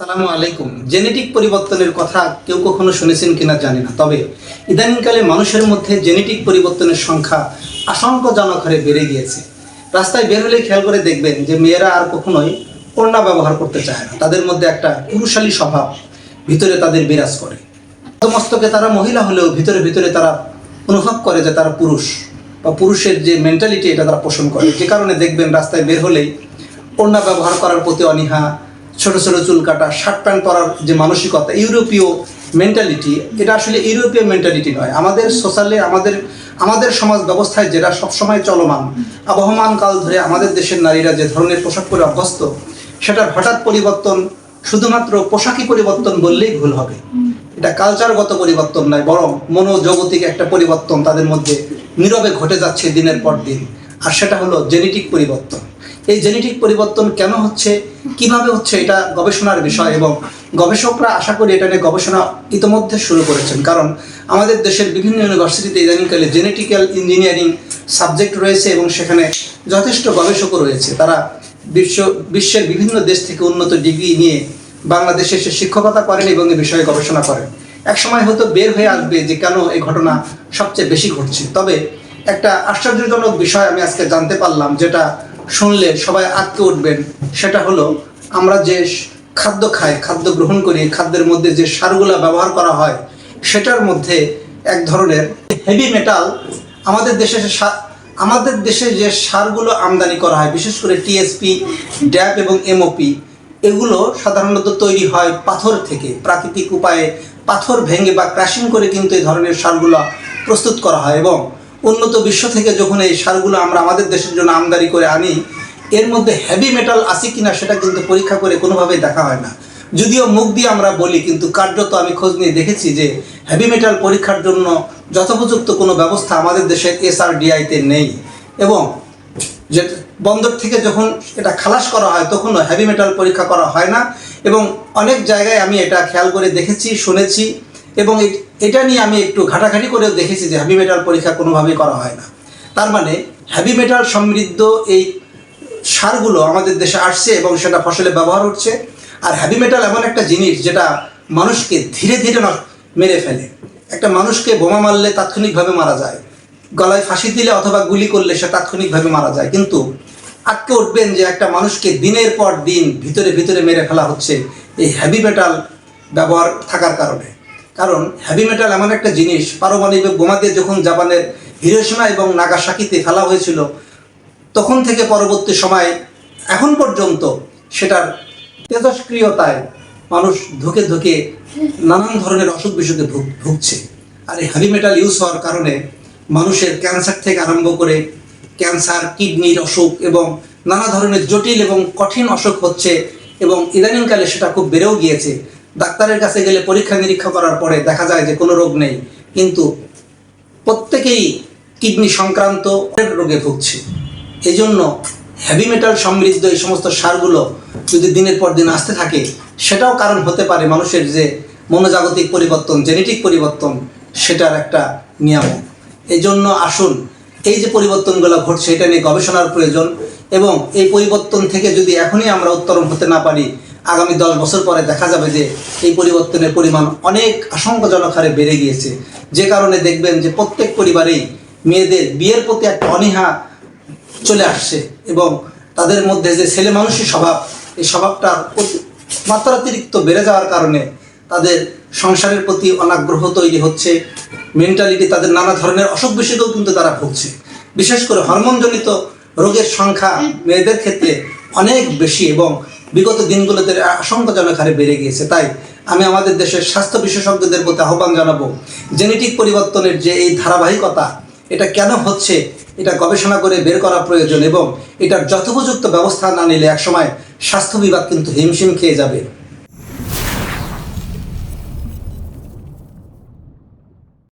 আসসালামু আলাইকুম। জেনেটিক পরিবর্তনের কথা কেউ কখনো শুনেছেন কিনা জানি না, তবে ইদানিংকালে মানুষের মধ্যে জেনেটিক পরিবর্তনের সংখ্যা আশঙ্কাজনক হারে বেড়ে গিয়েছে। রাস্তায় বের হলে খেয়াল করে দেখবেন যে মেয়েরা আর কখনোই ওড়না ব্যবহার করতে চায় না। তাদের মধ্যে একটা পুরুষালী স্বভাব ভিতরে তাদের বিরাজ করে। মস্তকে তারা মহিলা হলেও ভিতরে ভিতরে তারা অনুভব করে যে তারা পুরুষ বা পুরুষের যে মেন্টালিটি এটা তারা পোষণ করে, যে কারণে দেখবেন রাস্তায় বের হলেই ওড়না ব্যবহার করার প্রতি অনীহা, ছোট ছোট চুল কাটা, শার্ট প্যান্ট পরার যে মানসিকতা, ইউরোপীয় মেন্টালিটি, এটা আসলে ইউরোপীয় মেন্টালিটি নয়। আমাদের সোশ্যালে আমাদের সমাজ ব্যবস্থায় যেটা সবসময় চলমান, আবহমান কাল ধরে আমাদের দেশের নারীরা যে ধরনের পোশাক পরে অভ্যস্ত, সেটার হঠাৎ পরিবর্তন শুধুমাত্র পোশাকি পরিবর্তন বললেই ভুল হবে। এটা কালচারগত পরিবর্তন নয়, বরং মনোজগতিক একটা পরিবর্তন তাদের মধ্যে নীরবে ঘটে যাচ্ছে দিনের পর দিন। আর সেটা হলো জেনেটিক পরিবর্তন। এই জেনেটিক পরিবর্তন কেন হচ্ছে, কিভাবে হচ্ছে, এটা গবেষণার বিষয় এবং গবেষকরা আশা করি এটা নিয়ে গবেষণা ইতিমধ্যে শুরু করেছেন। কারণ আমাদের দেশের বিভিন্ন ইউনিভার্সিটিতে ইদানিংকালে জেনেটিক্যাল ইঞ্জিনিয়ারিং সাবজেক্ট রয়েছে এবং সেখানে যথেষ্ট গবেষকও রয়েছে। তারা বিশ্বের বিভিন্ন দেশ থেকে উন্নত ডিগ্রি নিয়ে বাংলাদেশে এসে শিক্ষকতা করেন এবং এই বিষয়ে গবেষণা করেন। একসময় হয়তো বের হয়ে আসবে যে কেন এই ঘটনা সবচেয়ে বেশি ঘটছে। তবে একটা আশ্চর্যজনক বিষয় আমি আজকে জানতে পারলাম, যেটা শুনলে সবাই আটকে উঠবেন। সেটা হলো, আমরা যে খাদ্য খাই, খাদ্য গ্রহণ করি, খাদ্যের মধ্যে যে সারগুলো ব্যবহার করা হয় সেটার মধ্যে এক ধরনের হেভি মেটাল আমাদের দেশে যে সারগুলো আমদানি করা হয়, বিশেষ করে টিএসপি, ড্যাপ এবং এমওপি, এগুলো সাধারণত তৈরি হয় পাথর থেকে। প্রাকৃতিক উপায়ে পাথর ভেঙে বা ক্রাশিং করে কিন্তু এই ধরনের সারগুলো প্রস্তুত করা হয় এবং উন্নত বিশ্ব থেকে যখন এই সারগুলো আমরা আমাদের দেশের জন্য আমদানি করে আনি, এর মধ্যে হেভি মেটাল আছে কিনা সেটা কিন্তু পরীক্ষা করে কোনোভাবেই দেখা হয় না। যদিও মুখ দিয়ে আমরা বলি, কিন্তু কার্যত আমি খোঁজ নিয়ে দেখেছি যে হেভি মেটাল পরীক্ষার জন্য যথোপযুক্ত কোনো ব্যবস্থা আমাদের দেশের এসআরডিআইতে নেই। এবং যে বন্দর থেকে যখন এটা খালাস করা হয় তখনও হেভি মেটাল পরীক্ষা করা হয় না। এবং অনেক জায়গায় আমি এটা খেয়াল করে দেখেছি, শুনেছি এবং এটা নিয়ে আমি একটু ঘাটাঘাটি করেও দেখেছি যে হেভি মেটাল পরীক্ষা কোনোভাবেই করা হয় না। তার মানে হেভি মেটাল সমৃদ্ধ এই সারগুলো আমাদের দেশে আসছে এবং সেটা ফসলে ব্যবহার হচ্ছে। আর হেভি মেটাল এমন একটা জিনিস যেটা মানুষকে ধীরে ধীরে মেরে ফেলে। একটা মানুষকে বোমা মারলে তাৎক্ষণিকভাবে মারা যায়, গলায় ফাঁসি দিলে অথবা গুলি করলে সে তাৎক্ষণিকভাবে মারা যায়, কিন্তু আটকে উঠবেন যে একটা মানুষকে দিনের পর দিন ভিতরে ভিতরে মেরে ফেলা হচ্ছে এই হেভি মেটাল ব্যবহার থাকার কারণে। কারণ হেভি মেটাল এমন একটা জিনিস, পারমাণবিক বোমা দিয়ে যখন জাপানের হিরোশিমা এবং নাগাসাকিতে ফেলা হয়েছিল, তখন থেকে পরবর্তী সময় এখন পর্যন্ত সেটার তেজস্ক্রিয়তায় মানুষ ধুকে ধুকে নানান ধরনের অসুখ বিসুখে ভুগছে। আর এই হেভি মেটাল ইউজ হওয়ার কারণে মানুষের ক্যান্সার থেকে আরম্ভ করে ক্যান্সার, কিডনির অসুখ এবং নানা ধরনের জটিল এবং কঠিন অসুখ হচ্ছে এবং ইদানিংকালে সেটা খুব বেড়েও গিয়েছে। ডাক্তারের কাছে গেলে পরীক্ষা নিরীক্ষা করার পরে দেখা যায় যে কোনো রোগ নেই, কিন্তু প্রত্যেকেই কিডনি সংক্রান্ত রোগে ভুগছে। এই জন্য হেভি মেটাল সমৃদ্ধ এই সমস্ত সারগুলো যদি দিনের পর দিন আসতে থাকে, সেটাও কারণ হতে পারে মানুষের যে মনোজাগতিক পরিবর্তন, জেনেটিক পরিবর্তন, সেটার একটা নিয়ামক। এই জন্য আসুন, এই যে পরিবর্তনগুলো ঘটছে এটা নিয়ে গবেষণার প্রয়োজন এবং এই পরিবর্তন থেকে যদি এখনই আমরা উত্তরণ হতে না পারি, আগামী 10 বছর পরে দেখা যাবে যে এই পরিবর্তনের পরিমাণ অনেক আশঙ্কাজনক হারে বেড়ে গিয়েছে। যে কারণে দেখবেন যে প্রত্যেক পরিবারেই মেয়েদের বিয়ের প্রতি একটা অনীহা চলে আসছে এবং তাদের মধ্যে যে ছেলে মানুষের স্বভাব, এই স্বভাবটা মাত্রাতিরিক্ত বেড়ে যাওয়ার কারণে তাদের সংসারের প্রতি অনাগ্রহ তৈরি হচ্ছে। মেন্টালিটি, তাদের নানা ধরনের অসুখ বিসুখেও কিন্তু তারা ভুগছে। বিশেষ করে হরমোনজনিত রোগের সংখ্যা মেয়েদের ক্ষেত্রে অনেক বেশি এবং বিগত দিনগুলোতে আশঙ্কাজনক হারে বেড়ে গিয়েছে। তাই আমি আমাদের দেশের স্বাস্থ্য বিশেষজ্ঞদের প্রতি আহ্বান জানাবো, জেনেটিক পরিবর্তনের যে এই ধারাবাহিকতা, এটা কেন হচ্ছে এটা গবেষণা করে বের করা প্রয়োজন এবং এটার যথোপযুক্ত ব্যবস্থা না নিলে একসময় স্বাস্থ্য বিভাগ কিন্তু হিমশিম খেয়ে যাবে।